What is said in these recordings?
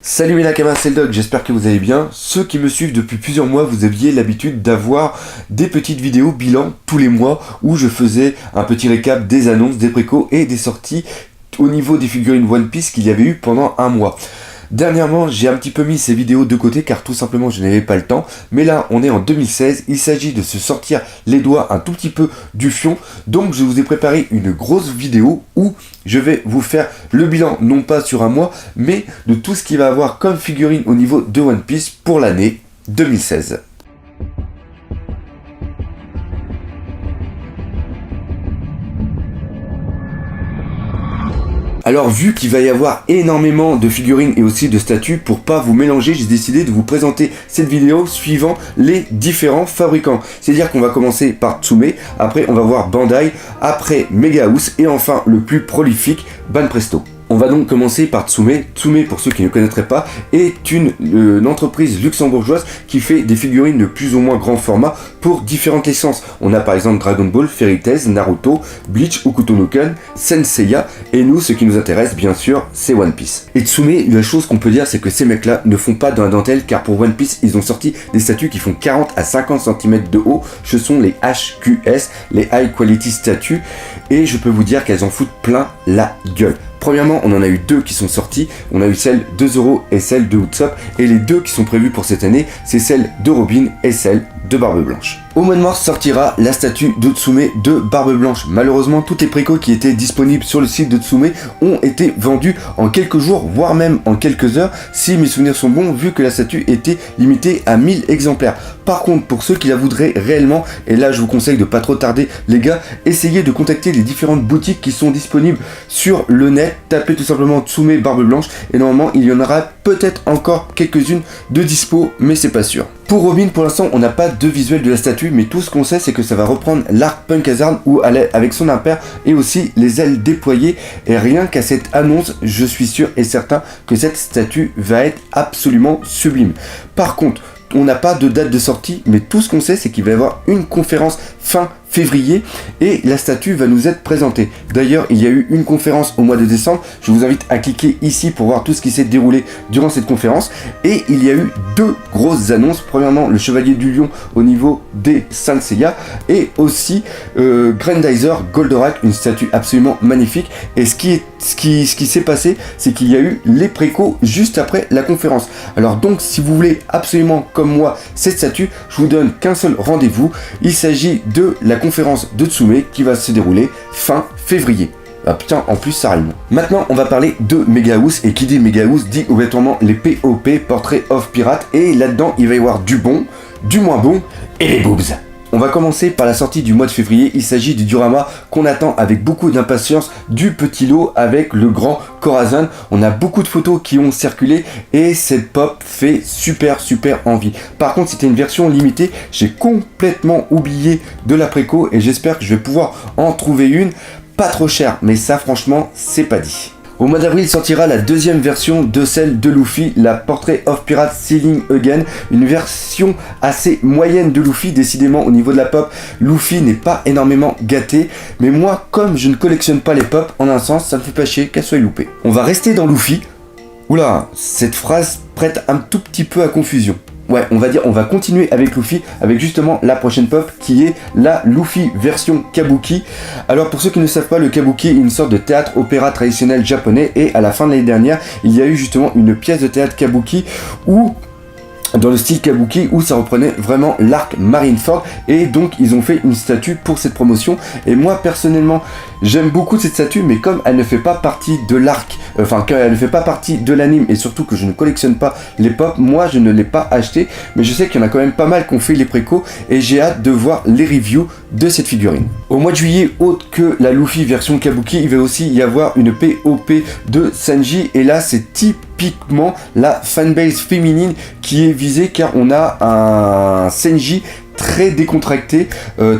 Salut mes Nakamas, c'est le Doc, j'espère que vous allez bien. Ceux qui me suivent depuis plusieurs mois, vous aviez l'habitude d'avoir des petites vidéos bilan tous les mois où je faisais un petit récap des annonces, des précos et des sorties au niveau des figurines One Piece qu'il y avait eu pendant un mois. Dernièrement, j'ai un petit peu mis ces vidéos de côté car tout simplement je n'avais pas le temps. Mais là, on est en 2016, il s'agit de se sortir les doigts un tout petit peu du fion. Donc je vous ai préparé une grosse vidéo où je vais vous faire le bilan, non pas sur un mois, mais de tout ce qu'il va avoir comme figurine au niveau de One Piece pour l'année 2016. Alors vu qu'il va y avoir énormément de figurines et aussi de statues, pour pas vous mélanger, j'ai décidé de vous présenter cette vidéo suivant les différents fabricants. C'est-à-dire qu'on va commencer par Tsume, après on va voir Bandai, après Megahouse et enfin le plus prolifique, Banpresto. On va donc commencer par Tsume. Tsume, pour ceux qui ne connaîtraient pas, est une entreprise luxembourgeoise qui fait des figurines de plus ou moins grand format pour différentes licences. On a par exemple Dragon Ball, Fairy Tail, Naruto, Bleach, Hokuto no Ken, Senseiya, et nous, ce qui nous intéresse, bien sûr, c'est One Piece. Et Tsume, la chose qu'on peut dire, c'est que ces mecs-là ne font pas dans la dentelle, car pour One Piece, ils ont sorti des statues qui font 40 à 50 cm de haut. Ce sont les HQS, les High Quality Statues, et je peux vous dire qu'elles en foutent plein la gueule. Premièrement, on en a eu deux qui sont sortis, on a eu celle de Zoro et celle de Usopp, et les deux qui sont prévues pour cette année, c'est celle de Robin et celle de Barbe Blanche. Au mois de mars sortira la statue de Tsume de Barbe Blanche. Malheureusement, toutes les précos qui étaient disponibles sur le site de Tsume ont été vendues en quelques jours, voire même en quelques heures, si mes souvenirs sont bons, vu que la statue était limitée à 1000 exemplaires. Par contre, pour ceux qui la voudraient réellement, et là je vous conseille de pas trop tarder les gars, essayez de contacter les différentes boutiques qui sont disponibles sur le net, tapez tout simplement Tsume Barbe Blanche, et normalement il y en aura peut-être encore quelques-unes de dispo, mais c'est pas sûr. Pour Robin, pour l'instant, on n'a pas de visuel de la statue, mais tout ce qu'on sait, c'est que ça va reprendre l'arc Punk Hazard où elle est avec son impair et aussi les ailes déployées. Et rien qu'à cette annonce, je suis sûr et certain que cette statue va être absolument sublime. Par contre, on n'a pas de date de sortie, mais tout ce qu'on sait, c'est qu'il va y avoir une conférence fin février et la statue va nous être présentée. D'ailleurs, il y a eu une conférence au mois de décembre. Je vous invite à cliquer ici pour voir tout ce qui s'est déroulé durant cette conférence. Et il y a eu deux grosses annonces. Premièrement, le Chevalier du Lion au niveau des Senseiya et aussi Grandizer Goldorak, une statue absolument magnifique. Et ce qui s'est passé, c'est qu'il y a eu les précos juste après la conférence. Alors donc, si vous voulez absolument comme moi cette statue, je vous donne qu'un seul rendez-vous. Il s'agit de la conférence de Tsume qui va se dérouler fin février. Ah putain, en plus ça rime. Maintenant, on va parler de Megahouse, et qui dit Megahouse dit obligatoirement les POP, Portrait of Pirate, et là-dedans il va y avoir du bon, du moins bon, et les boobs. On va commencer par la sortie du mois de février. Il s'agit du diorama qu'on attend avec beaucoup d'impatience du petit lot avec le grand Corazon. On a beaucoup de photos qui ont circulé et cette pop fait super envie. Par contre, c'était une version limitée. J'ai complètement oublié de la préco et j'espère que je vais pouvoir en trouver une pas trop chère. Mais ça, franchement, c'est pas dit. Au mois d'avril sortira la deuxième version de celle de Luffy, la Portrait of Pirate Sealing Again, une version assez moyenne de Luffy. Décidément, au niveau de la pop, Luffy n'est pas énormément gâté, mais moi, comme je ne collectionne pas les pop, en un sens, ça me fait pas chier qu'elle soit loupée. On va rester dans Luffy. Oula, cette phrase prête un tout petit peu à confusion. Ouais, on va continuer avec Luffy, avec justement la prochaine pop qui est la Luffy version Kabuki. Alors pour ceux qui ne savent pas, le Kabuki est une sorte de théâtre-opéra traditionnel japonais, et à la fin de l'année dernière, il y a eu justement une pièce de théâtre Kabuki où dans le style Kabuki, où ça reprenait vraiment l'arc Marineford, et donc ils ont fait une statue pour cette promotion. Et moi personnellement j'aime beaucoup cette statue, mais comme elle ne fait pas partie de l'arc, qu'elle ne fait pas partie de l'anime, et surtout que je ne collectionne pas les pop, moi je ne l'ai pas acheté, mais je sais qu'il y en a quand même pas mal qui ont fait les précos et j'ai hâte de voir les reviews de cette figurine. Au mois de juillet, autre que la Luffy version Kabuki, il va aussi y avoir une POP de Sanji, et là c'est typiquement la fanbase féminine qui est visée, car on a un Sanji très décontracté,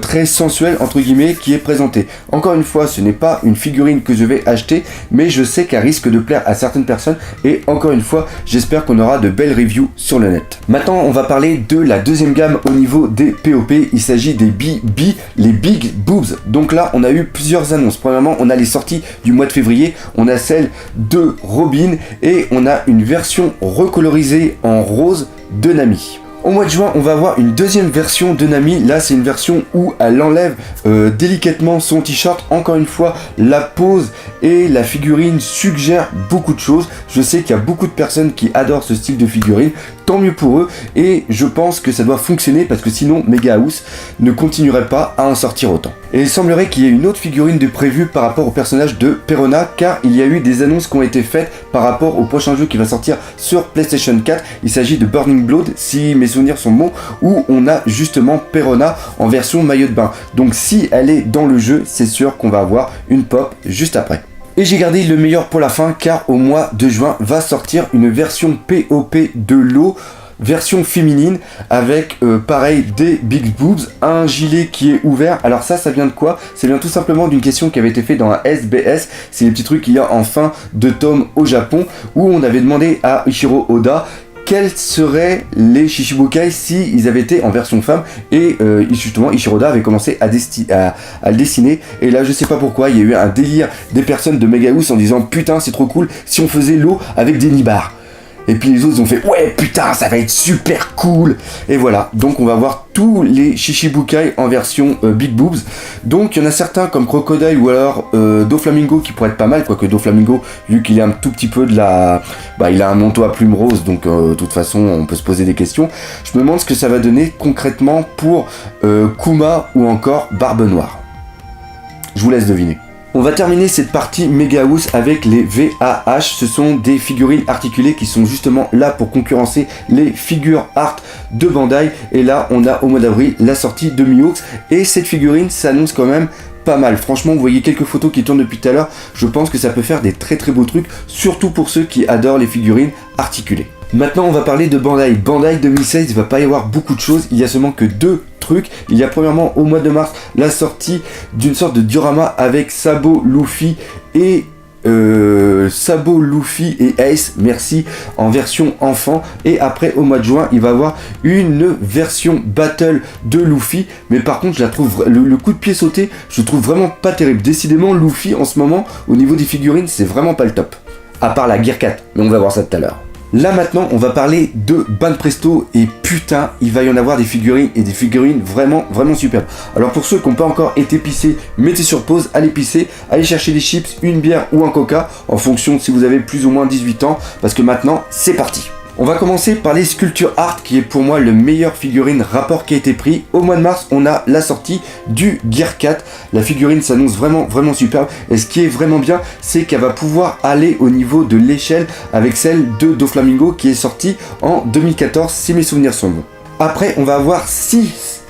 très sensuel entre guillemets qui est présenté. Encore une fois, ce n'est pas une figurine que je vais acheter, mais je sais qu'elle risque de plaire à certaines personnes et encore une fois, j'espère qu'on aura de belles reviews sur le net. Maintenant, on va parler de la deuxième gamme au niveau des POP. Il s'agit des BB, les Big Boobs. Donc là, on a eu plusieurs annonces. Premièrement, on a les sorties du mois de février, on a celle de Robin et on a une version recolorisée en rose de Nami. Au mois de juin, on va avoir une deuxième version de Nami. Là, c'est une version où elle enlève délicatement son t-shirt. Encore une fois, la pose et la figurine suggèrent beaucoup de choses. Je sais qu'il y a beaucoup de personnes qui adorent ce style de figurine. Tant mieux pour eux. Et je pense que ça doit fonctionner parce que sinon, Mega House ne continuerait pas à en sortir autant. Et il semblerait qu'il y ait une autre figurine de prévue par rapport au personnage de Perona, car il y a eu des annonces qui ont été faites par rapport au prochain jeu qui va sortir sur PlayStation 4. Il s'agit de Burning Blood, si mes souvenirs sont bons, où on a justement Perona en version maillot de bain. Donc si elle est dans le jeu, c'est sûr qu'on va avoir une pop juste après. Et j'ai gardé le meilleur pour la fin, car au mois de juin va sortir une version POP de l'eau, version féminine avec pareil des Big Boobs, un gilet qui est ouvert. Alors ça vient de quoi? Ça vient tout simplement d'une question qui avait été faite dans un SBS, c'est les petits trucs qu'il y a en fin de tome au Japon, où on avait demandé à Ichiro Oda quels seraient les Shishibukai si ils avaient été en version femme, et justement Ichiro Oda avait commencé à le dessiner, et là je sais pas pourquoi il y a eu un délire des personnes de Mega House en disant putain c'est trop cool si on faisait l'eau avec des nibards. Et puis les autres ont fait ouais putain ça va être super cool. Et voilà, donc on va voir tous les Shishibukai en version Big Boobs. Donc il y en a certains comme Crocodile ou alors Doflamingo qui pourrait être pas mal, quoique Doflamingo vu qu'il est un tout petit peu de la... Bah il a un manteau à plumes roses, donc de toute façon on peut se poser des questions. Je me demande ce que ça va donner concrètement pour Kuma ou encore Barbe Noire. Je vous laisse deviner. On va terminer cette partie Mega House avec les VAH. Ce sont des figurines articulées qui sont justement là pour concurrencer les figures art de Bandai. Et là, on a au mois d'avril la sortie de Mihawks. Et cette figurine s'annonce quand même pas mal. Franchement, vous voyez quelques photos qui tournent depuis tout à l'heure. Je pense que ça peut faire des très très beaux trucs, surtout pour ceux qui adorent les figurines articulées. Maintenant, on va parler de Bandai. Bandai 2016, il va pas y avoir beaucoup de choses. Il y a seulement que deux trucs. Il y a premièrement au mois de mars la sortie d'une sorte de diorama avec Sabo, Luffy et Ace, merci, en version enfant. Et après au mois de juin il va avoir une version battle de Luffy, mais par contre je la trouve, le coup de pied sauté je trouve vraiment pas terrible. Décidément Luffy en ce moment au niveau des figurines c'est vraiment pas le top, à part la Gear 4, mais on va voir ça tout à l'heure. Là maintenant on va parler de Banpresto, et putain il va y en avoir des figurines, et des figurines vraiment superbes. Alors pour ceux qui n'ont pas encore été pissés, mettez sur pause, allez pisser, allez chercher des chips, une bière ou un coca en fonction de si vous avez plus ou moins 18 ans, parce que maintenant c'est parti. On va commencer par les Sculpture Art, qui est pour moi le meilleur figurine rapport qui a été pris. Au mois de mars, on a la sortie du Gear 4. La figurine s'annonce vraiment superbe. Et ce qui est vraiment bien, c'est qu'elle va pouvoir aller au niveau de l'échelle avec celle de Doflamingo qui est sortie en 2014, si mes souvenirs sont bons. Après, on va avoir 6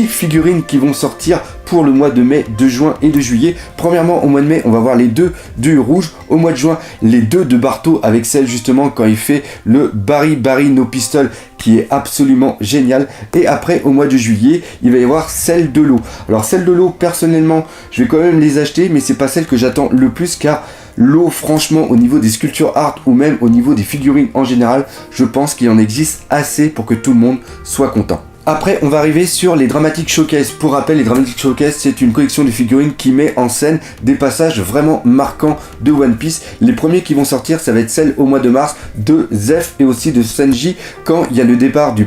figurines qui vont sortir pour le mois de mai, de juin et de juillet. Premièrement, au mois de mai, on va voir les deux de rouge. Au mois de juin, les deux de Barto, avec celle justement quand il fait le Barry No Pistol, qui est absolument génial. Et après, au mois de juillet, il va y avoir celle de l'eau. Alors celle de l'eau, personnellement, je vais quand même les acheter, mais c'est pas celle que j'attends le plus, car l'eau, franchement, au niveau des sculptures art ou même au niveau des figurines en général, je pense qu'il en existe assez pour que tout le monde soit content. Après, on va arriver sur les Dramatic Showcase. Pour rappel, les Dramatic Showcase, c'est une collection de figurines qui met en scène des passages vraiment marquants de One Piece. Les premiers qui vont sortir, ça va être celle au mois de mars de Zeph et aussi de Sanji quand il y a le départ du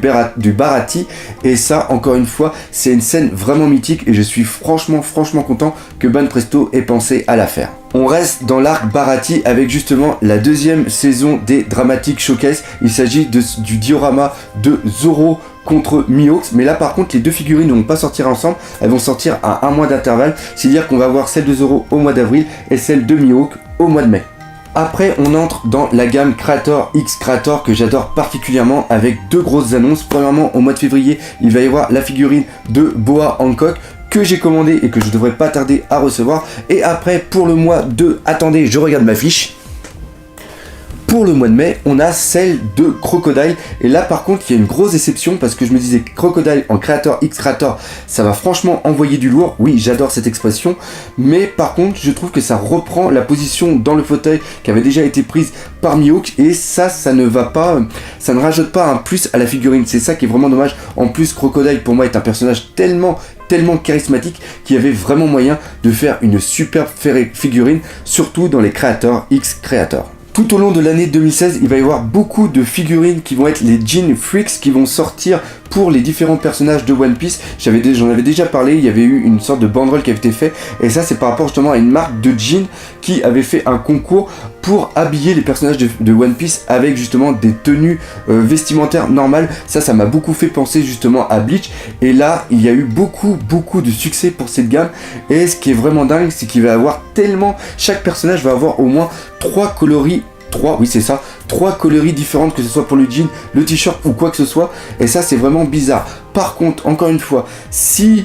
Baratie. Et ça, encore une fois, c'est une scène vraiment mythique et je suis franchement content que Banpresto ait pensé à la faire. On reste dans l'arc Baratie avec justement la deuxième saison des Dramatic Showcase. Il s'agit du diorama de Zoro contre Mihawks, mais là par contre les deux figurines ne vont pas sortir ensemble, elles vont sortir à un mois d'intervalle, c'est-à-dire qu'on va avoir celle de Zoro au mois d'avril et celle de Mihawk au mois de mai. Après on entre dans la gamme Creator X Creator que j'adore particulièrement, avec deux grosses annonces. Premièrement, au mois de février il va y avoir la figurine de Boa Hancock que j'ai commandé et que je devrais pas tarder à recevoir. Et après pour le mois de... Attendez, je regarde ma fiche. Pour le mois de mai, on a celle de Crocodile, et là par contre il y a une grosse déception parce que je me disais que Crocodile en créateur X créateur, ça va franchement envoyer du lourd. Oui, j'adore cette expression, mais par contre je trouve que ça reprend la position dans le fauteuil qui avait déjà été prise par Mihawk, et ça ne va pas, ça ne rajoute pas un plus à la figurine. C'est ça qui est vraiment dommage. En plus, Crocodile pour moi est un personnage tellement charismatique qu'il y avait vraiment moyen de faire une superbe figurine, surtout dans les créateurs X créateurs. Tout au long de l'année 2016, il va y avoir beaucoup de figurines qui vont être les Jean Freaks qui vont sortir pour les différents personnages de One Piece. J'en avais déjà parlé, il y avait eu une sorte de banderole qui avait été fait, et ça c'est par rapport justement à une marque de jeans qui avait fait un concours pour habiller les personnages de One Piece avec justement des tenues vestimentaires normales. Ça m'a beaucoup fait penser justement à Bleach, et là il y a eu beaucoup de succès pour cette gamme, et ce qui est vraiment dingue, c'est qu'il va y avoir tellement, chaque personnage va avoir au moins 3 coloris, 3 coloris différentes, que ce soit pour le jean, le t-shirt ou quoi que ce soit, et ça c'est vraiment bizarre. Par contre, encore une fois, si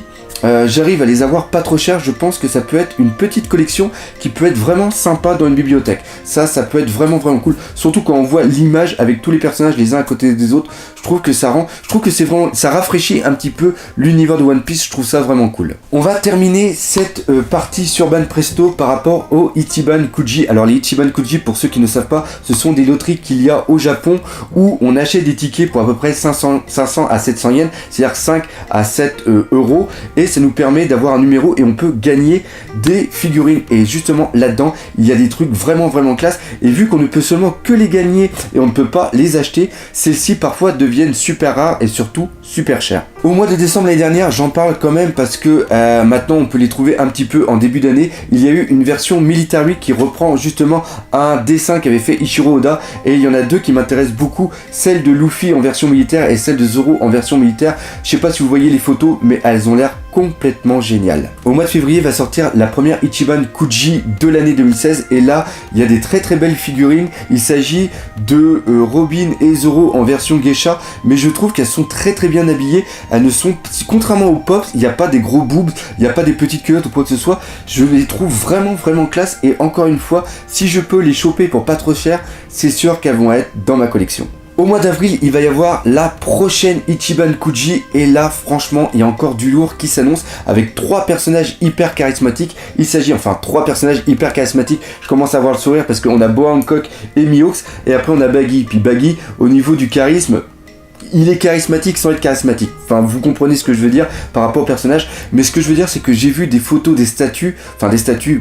j'arrive à les avoir pas trop cher, je pense que ça peut être une petite collection qui peut être vraiment sympa dans une bibliothèque. Ça peut être vraiment cool, surtout quand on voit l'image avec tous les personnages les uns à côté des autres. Je trouve que c'est vraiment, ça rafraîchit un petit peu l'univers de One Piece. Je trouve ça vraiment cool. On va terminer cette partie sur Ban Presto par rapport au Ichiban Kuji. Alors les Ichiban Kuji, pour ceux qui ne savent pas, ce sont des loteries qu'il y a au Japon où on achète des tickets pour à peu près 500 à 700 yens, c'est-à-dire 5 à 7 euros, et ça nous permet d'avoir un numéro et on peut gagner des figurines. Et justement là-dedans, il y a des trucs vraiment classe, et vu qu'on ne peut seulement que les gagner et on ne peut pas les acheter, celles-ci parfois deviennent super rares et surtout super chères. Au mois de décembre l'année dernière, j'en parle quand même parce que maintenant on peut les trouver un petit peu en début d'année. Il y a eu une version Military qui reprend justement un dessin qu'avait fait Ichiro Oda, et il y en a deux qui m'intéressent beaucoup, celle de Luffy en version militaire et celle de Zoro en version militaire. Je sais pas si vous voyez les photos, mais elles ont l'air complètement géniales. Au mois de février va sortir la première Ichiban Kuji de l'année 2016, et là il y a des très belles figurines. Il s'agit de Robin et Zoro en version geisha, mais je trouve qu'elles sont très bien habillées. Elles ne sont, contrairement aux Pops, il n'y a pas des gros boobs, il n'y a pas des petites culottes ou quoi que ce soit. Je les trouve vraiment classe, et encore une fois, si je peux les choper pour pas trop cher, c'est sûr qu'elles vont être dans ma collection. Au mois d'avril, il va y avoir la prochaine Ichiban Kuji, et là franchement il y a encore du lourd qui s'annonce avec 3 personnages hyper charismatiques. Il s'agit, enfin 3 personnages hyper charismatiques, je commence à avoir le sourire parce qu'on a Boa Hancock et Mihawk, et après on a Baggy. Puis Baggy, au niveau du charisme, il est charismatique sans être charismatique. Enfin, vous comprenez ce que je veux dire par rapport au personnage. Mais ce que je veux dire, c'est que j'ai vu des photos des statues,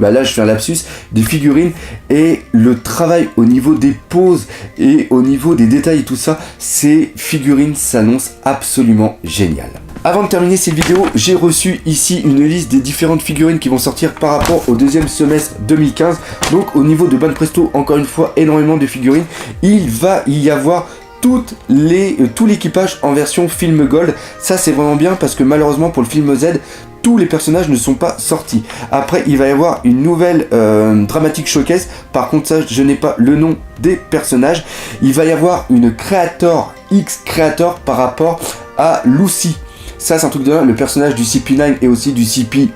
bah là je fais un lapsus, des figurines, et le travail au niveau des poses et au niveau des détails et tout ça, ces figurines s'annoncent absolument géniales. Avant de terminer cette vidéo, j'ai reçu ici une liste des différentes figurines qui vont sortir par rapport au deuxième semestre 2015. Donc au niveau de Ban Presto, encore une fois, énormément de figurines. Il va y avoir tout l'équipage en version film Gold. Ça c'est vraiment bien parce que malheureusement pour le film Z, tous les personnages ne sont pas sortis. Après il va y avoir une nouvelle dramatique showcase. Par contre ça, je n'ai pas le nom des personnages. Il va y avoir une Creator X Creator par rapport à Lucy. Ça c'est un truc de là, le personnage du CP9 et aussi du CP.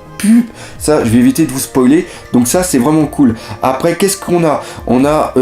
Ça je vais éviter de vous spoiler, donc ça c'est vraiment cool. Après qu'est-ce qu'on a? On a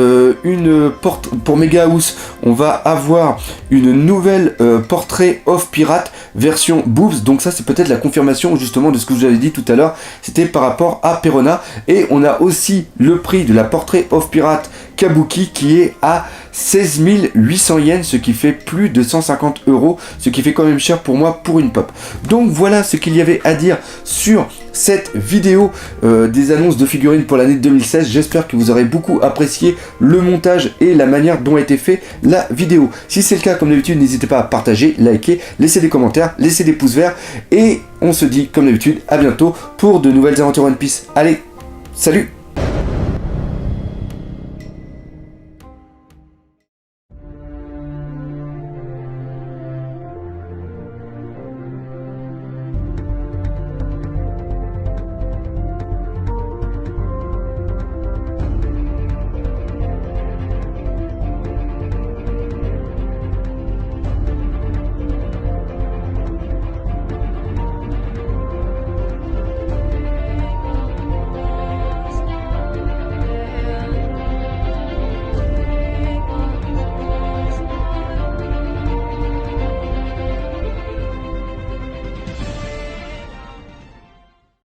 une porte pour Mega House, on va avoir une nouvelle portrait of pirate version boobs, donc ça c'est peut-être la confirmation justement de ce que je vous avais dit tout à l'heure, c'était par rapport à Perona. Et on a aussi le prix de la portrait of pirate Kabuki qui est à 16 800 yens, ce qui fait plus de 150 euros, ce qui fait quand même cher pour moi pour une pop. Donc voilà ce qu'il y avait à dire sur cette vidéo des annonces de figurines pour l'année 2016. J'espère que vous aurez beaucoup apprécié le montage et la manière dont a été fait la vidéo. Si c'est le cas, comme d'habitude, n'hésitez pas à partager, liker, laisser des commentaires, laisser des pouces verts, et on se dit comme d'habitude à bientôt pour de nouvelles aventures One Piece. Allez, salut!